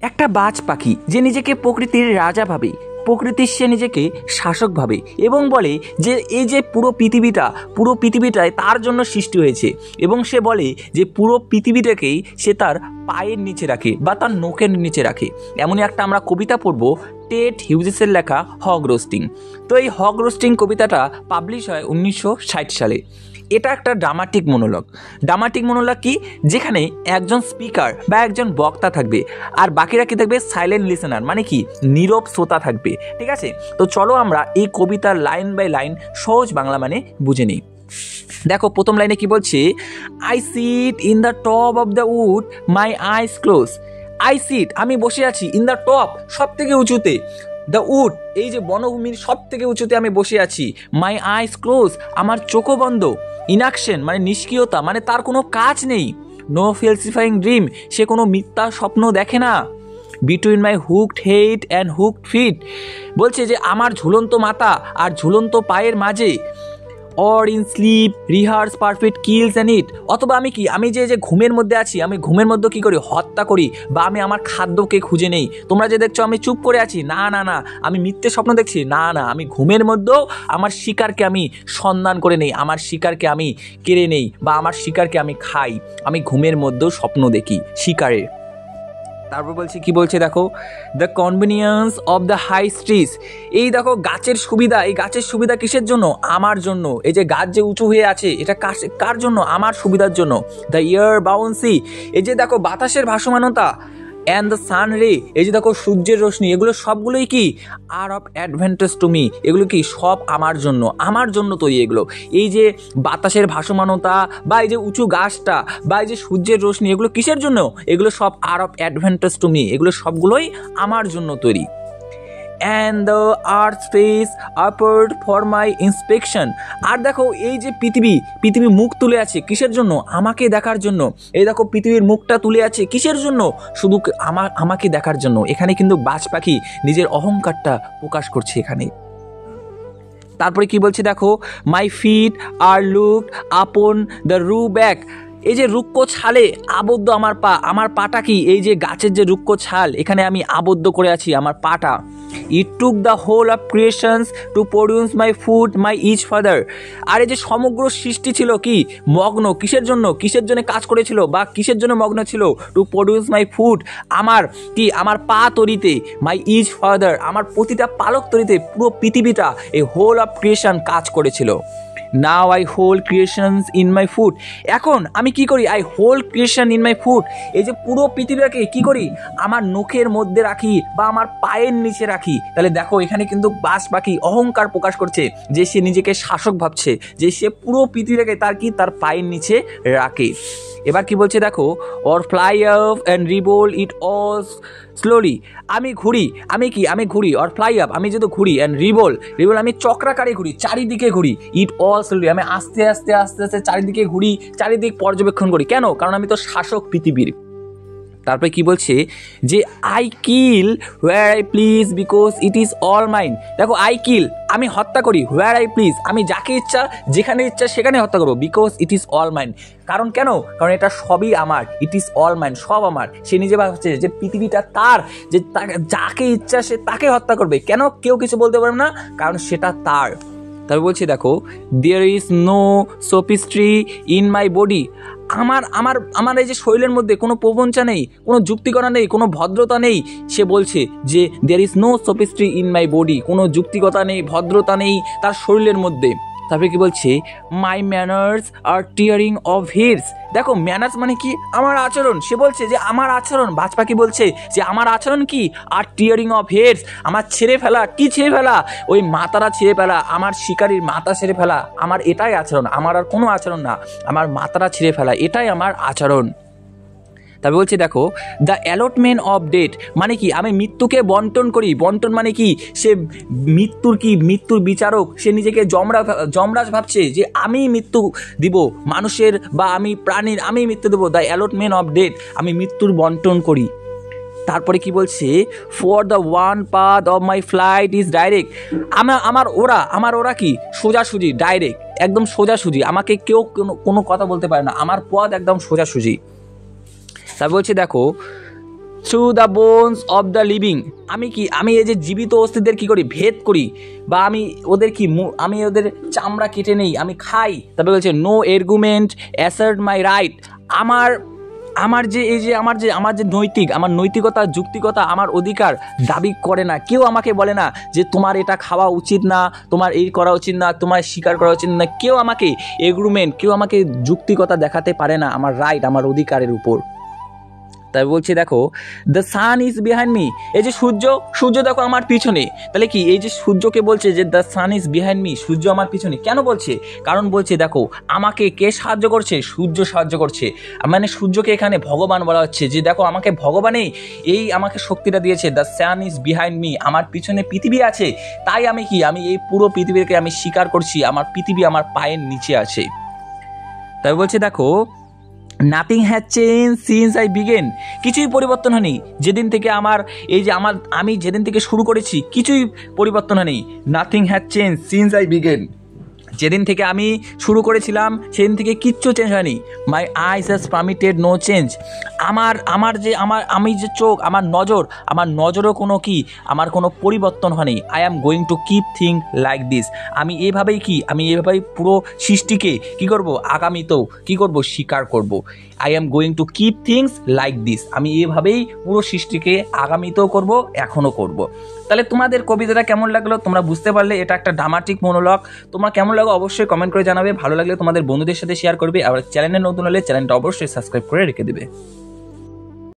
একটা বাজ পাখি যে নিজেকে প্রকৃতির রাজা ভাবে, প্রকৃতির সে নিজেকে শাসক ভাবে এবং বলে যে এই যে পুরো পৃথিবীটায় তার জন্য সৃষ্টি হয়েছে এবং সে বলে যে পুরো পৃথিবীটাকেই সে তার পায়ের নিচে রাখে বা তার নখের নিচে রাখে। এমনই একটা আমরা কবিতা পড়ব, টেড হিউজেসের লেখা হগ রোস্টিং। তো এই হগ রোস্টিং কবিতাটা পাবলিশ হয় 1960 সালে। এটা একটা ড্রামাটিক মনোলগ কি, যেখানে একজন স্পিকার বা একজন বক্তা থাকবে আর বাকিরা কি থাকবে, সাইলেন্ট লিসেনার, মানে কি নীরব শ্রোতা থাকবে। ঠিক আছে, তো চলো আমরা এই কবিতার লাইন বাই লাইন সহজ বাংলা মানে বুঝে নিই। দেখো প্রথম লাইনে কি বলছে, I sit in the top of the wood my ice close. I sit, আমি বসে আছি, ইন দ্য টপ, সব থেকে উঁচুতে, দ্য উড, এই যে বনভূমির সব থেকে উঁচুতে আমি বসে আছি, মাই আইস ক্লোজ, আমার চোখও বন্ধ, ইনঅ্যাকশন মানে নিষ্ক্রিয়তা, মানে তার কোনো কাজ নেই, নো ফেলসিফাইং ড্রিম, সে কোনো মিথ্যা স্বপ্ন দেখে না, between my hooked head and hooked feet, বলছে যে আমার ঝুলন্ত মাথা আর ঝুলন্ত পায়ের মাঝে, or in sleep rehearse perfect kills and eat, অথবা আমি যে ঘুমের মধ্যে আছি, আমি ঘুমের মধ্যে কী করি, হত্যা করি, বা আমি আমার খাদ্যকে খুঁজে নেই। তোমরা যে দেখছো আমি চুপ করে আছি, না, আমি মিথ্যে স্বপ্ন দেখছি, না, আমি ঘুমের মধ্যেও আমার শিকারকে আমি সন্ধান করে নেই, আমার শিকারকে আমি কেড়ে নেই, বা আমার শিকারকে আমি খাই, আমি ঘুমের মধ্যেও স্বপ্ন দেখি শিকারের। তারপর বলছে কি বলছে, দেখো, the convenience of the high trees, এই দেখো গাছের সুবিধা, এই গাছের সুবিধা কিসের জন্য, আমার জন্য, এই যে গাছ যে উঁচু হয়ে আছে এটা কার জন্য, আমার সুবিধার জন্য, দ্য এয়ার বাউন্সি, এই যে দেখো বাতাসের ভাসমানতা, অ্যান্ড দ্য সান রে, এই যে দেখো সূর্যের রশ্মি, এগুলো সবগুলোই কি আর অফ অ্যাডভান্টেজ টু মি, এগুলো কি সব আমার জন্য তৈরি। এগুলো এই যে বাতাসের ভাসমানতা বা এই যে উঁচু গাছটা বা এই যে সূর্যের রশ্মি, এগুলো কিসের জন্য, এগুলো সব are of advantage to me, এগুলো সবগুলোই আমার জন্য তৈরি। And the earth space upward for my inspection, আর দেখো এই যে পৃথিবী মুখ তুলে আছে কিসের জন্য, আমাকে দেখার জন্য। এই দেখো পৃথিবীর মুখটা তুলে আছে কিসের জন্য, শুধু আমাকে দেখার জন্য। এখানে কিন্তু বাজ পাখি নিজের অহংকারটা প্রকাশ করছে এখানে। তারপরে কি বলছে, দেখো, my feet are locked upon the rough bark, এই যে রুক্ষ ছালে আবদ্ধ আমার পাটা কি, এই যে গাছের যে রুক্ষ ছাল, এখানে আমি আবদ্ধ করে আছি আমার পাটা। It took the whole of creations to produce my food my each father, আর এই যে সমগ্র সৃষ্টি ছিল কি মগ্ন, কিসের জন্য কাজ করেছিল বা কিসের জন্য মগ্ন ছিল, টু প্রডিউস মাই ফুড, আমার পা তরিতে, মাই ইচ ফাদার, আমার প্রতিটা পালক তরিতে পুরো পৃথিবীটা, এই হোল অফ ক্রিয়েশন কাজ করেছিল। Now I hold creations in my foot, এখন আমি কি করি, I hold creation in my foot, এই যে পুরো পৃথিবীটাকে কি করি আমার নখের মধ্যে রাখি বা আমার পায়ের নিচে রাখি। তাহলে দেখো এখানে কিন্তু বাজ পাখি অহংকার প্রকাশ করছে যে সে নিজেকে শাসক ভাবছে, যে সে পুরো পৃথিবীটাকে তার পায়ের নিচে রাখে। এবার কি বলছে, দেখো, or fly up and revolve it all slowly, আমি ঘুরি অর ফ্লাই আপ, আমি যদি ঘুরি, অ্যান্ড রিভোল আমি চক্রাকারে ঘুরি, চারিদিকে ঘুরি, ইট অল স্লোলি, আমি আস্তে আস্তে চারিদিকে ঘুরি, চারিদিক পর্যবেক্ষণ করি। কেন? কারণ আমি তো শাসক পৃথিবীর। তারপরে কি বলছে যে I kill where I please because it is all mine, দেখো আই কিল, আমি হত্যা করি, হোয়ার আই প্লিজ, আমি যাকে ইচ্ছা যেখানে ইচ্ছা সেখানে হত্যা করবো, because it is all mine, কারণ কেন, কারণ এটা সবই আমার, ইট ইজ অল মাইন, সব আমার। সে নিজে ভাবছে যে পৃথিবীটা তার, যে যাকে ইচ্ছা সে তাকে হত্যা করবে, কেন কেউ কিছু বলতে পারবে না, কারণ সেটা তার। তবে বলছি, দেখো, there is no sophistry in my body, আমার এই যে শরীরের মধ্যে কোনো প্রবঞ্চনা নেই, কোনো যুক্তিকতা নেই, কোনো ভদ্রতা নেই। সে বলছে যে there is no sophistry in my body, কোনো যুক্তিকতা নেই, ভদ্রতা নেই তার শরীরের মধ্যে। তারপরে কি বলছে, my manners are tearing of hears, দেখো ম্যানার্স মানে কি, আমার আচরণ। সে বলছে যে আমার আচরণ, বাজ পাখি বলছে যে আমার আচরণ কি, আর টিয়ারিং অফ হেডস, আমার ছেড়ে ফেলা, কি ছেড়ে ফেলা, ওই মাথাটা ছেড়ে ফেলা, আমার শিকারীর মাথা ছেড়ে ফেলা, আমার এটাই আচরণ, আমার আর কোনো আচরণ না, আমার মাথাটা ছিঁড়ে ফেলা, এটাই আমার আচরণ। তবে বলছি, দেখো, দ্য অ্যালটমেন্ট অফ ডেথ মানে কি, আমি মৃত্যুকে বন্টন করি, বন্টন মানে কি, সে মৃত্যুর বিচারক, সে নিজেকে যমরাজ ভাবছে যে আমি মৃত্যু দিব মানুষের বা আমি প্রাণীর, আমি মৃত্যু দেবো, দ্য অ্যালটমেন্ট অফ ডেথ, আমি মৃত্যুর বন্টন করি। তারপরে কি বলছে, for the one path of my flight is direct, আমার ওরা কি সোজাসুজি, ডাইরেক্ট, একদম সোজাসুজি, আমাকে কেউ কোনো কথা বলতে পারে না, আমার পথ একদম সোজাসুজি। তারপর বলছে, দেখো, through the bones of the living. আমি এই যে জীবিত অস্থিদের কী করি, ভেদ করি, বা আমি ওদের আমি ওদের চামড়া কেটে নেই, আমি খাই। তারপরে বলছে no argument assert my right. আমার যে নৈতিকতা, যুক্তিকতা, আমার অধিকার দাবি করে না। কেউ আমাকে বলে না যে তোমার এটা খাওয়া উচিত না, তোমার এই করা উচিত না, তোমার স্বীকার করা উচিত না। কেউ আমাকে কেউ আমাকে যুক্তিকতা দেখাতে পারে না আমার রাইট, আমার অধিকারের উপর। তাই বলছে দেখো the sun is behind me. এই যে সূর্য দেখো আমার পিছনে, তাহলে কি এই যে সূর্যকে বলছে যে the sun is behind me, সূর্য আমার পিছনে কেন বলছে? কারণ বলছে দেখো আমাকে কে সাহায্য করছে, সূর্য সাহায্য করছে। মানে সূর্যকে এখানে ভগবান বলা হচ্ছে, যে দেখো আমাকে ভগবানেই আমাকে শক্তিটা দিয়েছে। The sun is behind me, আমার পিছনে পৃথিবী আছে, তাই আমি এই পুরো পৃথিবীকে আমি স্বীকার করছি, আমার পৃথিবী আমার পায়ের নিচে আছে। তাই বলছে দেখো nothing has change since I began. কিছুই পরিবর্তন হয়নি যেদিন থেকে আমি যেদিন থেকে শুরু করেছি, কিছুই পরিবর্তন হয়নি। Nothing has change since I began, যেদিন থেকে আমি শুরু করেছিলাম সেদিন থেকে কিচ্ছু চেঞ্জ হয়নি। মাই আইস হ্যাজ পারমিটেড নো চেঞ্জ। আমি যে চোখ, আমার নজরও আমার কোনো পরিবর্তন হয়নি। I am going to keep thing like this. আমি এভাবেই পুরো সৃষ্টিকে আগামীতেও স্বীকার করব। I am going to keep things like this. আমি এভাবেই পুরো সৃষ্টিকে আগামীতেও করব, এখনও করব। তাহলে তোমাদের কবিতাটা কেমন লাগলো তোমরা বুঝতে পারলে, এটা একটা ড্রামাটিক মনোলগ। তোমরা কেমন লাগলো অবশ্যই কমেন্ট করে জানাবে। ভালো লাগলে তোমাদের বন্ধুদের সাথে শেয়ার করবে। আর চ্যানেলে নতুন হলে চ্যানেলটা অবশ্যই সাবস্ক্রাইব করে রেখে দেবে।